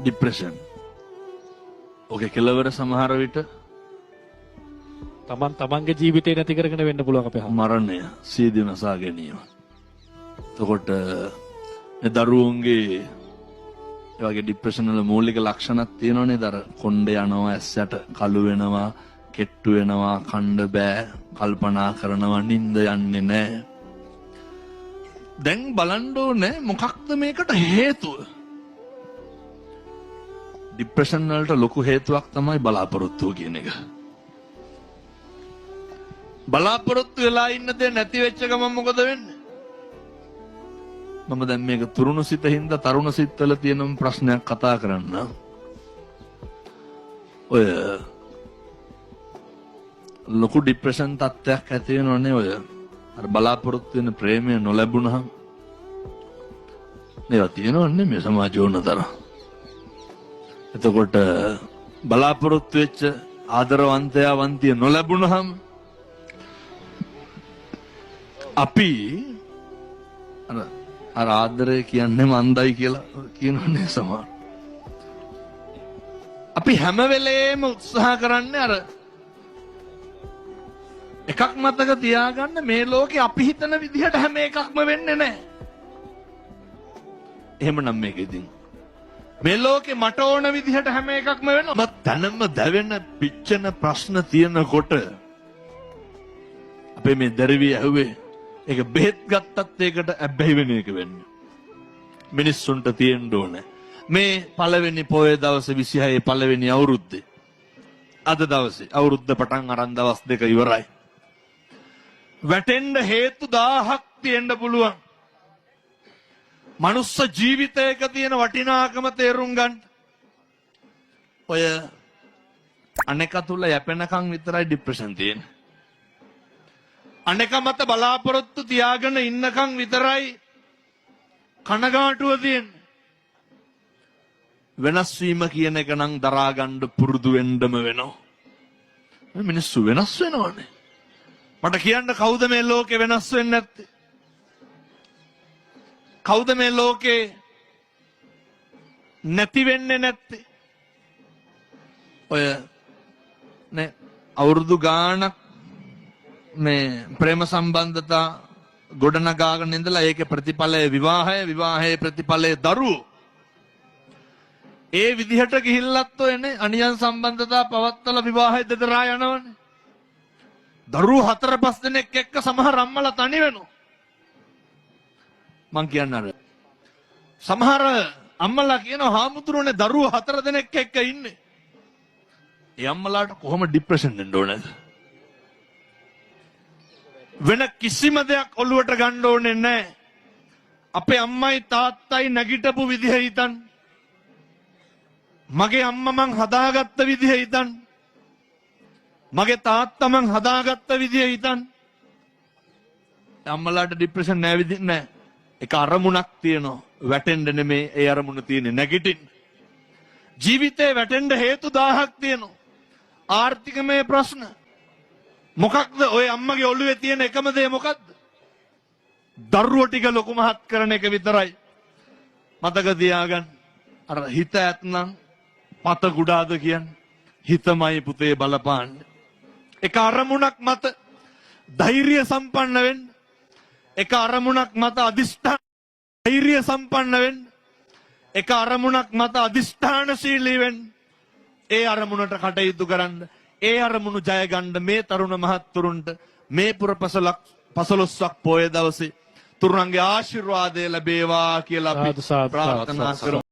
Depression. ඕකේ කෙලවර සමහර විට තමන්ගේ ජීවිතේ නැති කරගෙන වෙන්න පුළුවන් අපේ හා. මරණය, සීදී නසා ගැනීම. එතකොට මේ දරුවන්ගේ ඒ වගේ ડિප්‍රෙෂන් වල මූලික ලක්ෂණක් තියෙනවනේ. අර කොණ්ඩේ යනවා, ඇස්සට කළු වෙනවා, කෙට්ටු වෙනවා, කණ්ඩ බෑ, කල්පනා කරනවා, නිින්ද යන්නේ නැහැ. දැන් බලන්න ඕනේ මොකක්ද මේකට හේතුව? ડિප්‍රෙෂන් වලට ලොකු හේතුවක් තමයි බලාපොරොත්තුව කියන එක. බලාපොරොත්තු වෙලා ඉන්න දේ නැති වෙච්ච ගමන් මොකද වෙන්නේ? මම දැන් මේක තුරුණු සිත හින්දා තරුණ සිත්වල තියෙන ප්‍රශ්නයක් කතා කරන්න. ඔය ලොකු ડિප්‍රෙෂන් තත්ත්වයක් ඇති වෙනවනේ ඔය. අර බලාපොරොත්තු වෙන ප්‍රේමය නොලැබුණහම මේවා තියෙනවන්නේ මේ සමාජ ඕනතර. එතකොට බලාපොරොත්තු වෙච්ච ආදරවන්තයා වන්තිය නොලැබුණහම අපි අර ආදරය කියන්නේ මන්දයි කියලා කියනවනේ සමහර. අපි හැම වෙලේම උත්සාහ කරන්නේ අර එකක් මතක තියාගන්න, මේ ලෝකේ අපි හිතන විදිහට හැම එකක්ම වෙන්නේ නැහැ. එහෙමනම් මේක ඉතින් මේ ලෝකේ මට ඕන විදිහට හැම එකක්ම වෙනවා. මත් තනම දැවෙන පිච්චෙන ප්‍රශ්න තියෙනකොට අපේ මේ දරුවේ ඇහුවේ ඒක බෙහෙත් ගත්තත් ඒකට ඇබ්බැහි වෙන එක වෙන්නේ. මිනිස්සුන්ට තියෙන්න ඕනේ. මේ පළවෙනි පොයේ දවසේ 26 පළවෙනි අවුරුද්දේ. අද දවසේ අවුරුද්ද පටන් අරන් දවස් දෙක ඉවරයි. වැටෙන්න හේතු 1000ක් තියෙන්න පුළුවන්. මනුස්ස ජීවිතයක තියෙන වටිනාකම තේරුම් ගන්න. ඔය අනෙක තුල යැපෙනකන් විතරයි ડિප්‍රෙෂන් තියෙන්නේ. අනෙක මත බලාපොරොත්තු තියාගෙන ඉන්නකන් විතරයි කනගාටුව තියෙන්නේ. වෙනස් වීම කියන එක නම් දරා ගන්න පුරුදු වෙන්නම වෙනවා. මිනිස්සු වෙනස් වෙනවනේ. මට කියන්න කවුද මේ ලෝකේ වෙනස් වෙන්නේ නැත්තේ? කවුද මේ ලෝකේ නැති වෙන්නේ නැත්තේ? ඔය නේ අවුරුදු ගාණක් මේ ප්‍රේම සම්බන්ධතා ගොඩනගාගෙන ඉඳලා ඒකේ ප්‍රතිඵලය විවාහය, විවාහයේ ප්‍රතිඵලය දරුවෝ. ඒ විදිහට ගිහිල්ලත් ඔයනේ අනියන් සම්බන්ධතා පවත්වලා විවාහය දෙදරා යනවනේ. දරුවෝ 4-5 දෙනෙක් එක්ක සමහර අම්මලා තනි වෙනවා. මං කියන්නේ අර සමහර අම්මලා කියනවා හාමුදුරුවනේ දරුවෝ 4 දෙනෙක් එක්ක ඉන්නේ. ඒ අම්මලාට කොහොම ડિප්‍රෙෂන් එන්න ඕනද? වෙන කිසිම දෙයක් ඔළුවට ගන්න ඕනේ නැහැ. අපේ අම්මයි තාත්තයි නැගිටපු විදිහ හිතන්න. මගේ අම්මා මං හදාගත්ත විදිහ හිතන්න. මගේ තාත්තා මං හදාගත්ත විදිහ හිතන්න. අම්මලාට ડિප්‍රෙෂන් නැහැ විදිහ නැහැ. ඒක අරමුණක් තියෙනවා. වැටෙන්න නෙමේ ඒ අරමුණ තියෙන්නේ, නැගිටින්න. ජීවිතේ වැටෙන්න හේතු 1000ක් තියෙනවා. ආර්ථිකමය ප්‍රශ්න. මොකක්ද ඔය අම්මගේ ඔළුවේ තියෙන එකම දේ මොකක්ද? දරුවෝ ටික ලොකු මහත් කරන එක විතරයි. මතක තියාගන්න. අර හිත ඇත්නම් පත කුඩාද කියන්නේ. හිතමයි පුතේ බලපාන්නේ. එක අරමුණක් මත ධෛර්ය සම්පන්න වෙන්න. එක අරමුණක් මත අදිෂ්ඨාන ධෛර්ය සම්පන්න වෙන්න. එක අරමුණක් මත අදිෂ්ඨානශීලී වෙන්න. ඒ අරමුණට කටයුතු කරන්න. ඒ අරමුණු ජය ගන්න මේ තරුණ මහත්තුරුන්ට මේ පුර 15ක් පොය දවසේ තුරුණන්ගේ ආශිර්වාදය ලැබේවා කියලා අපි ප්‍රාර්ථනා කරමු.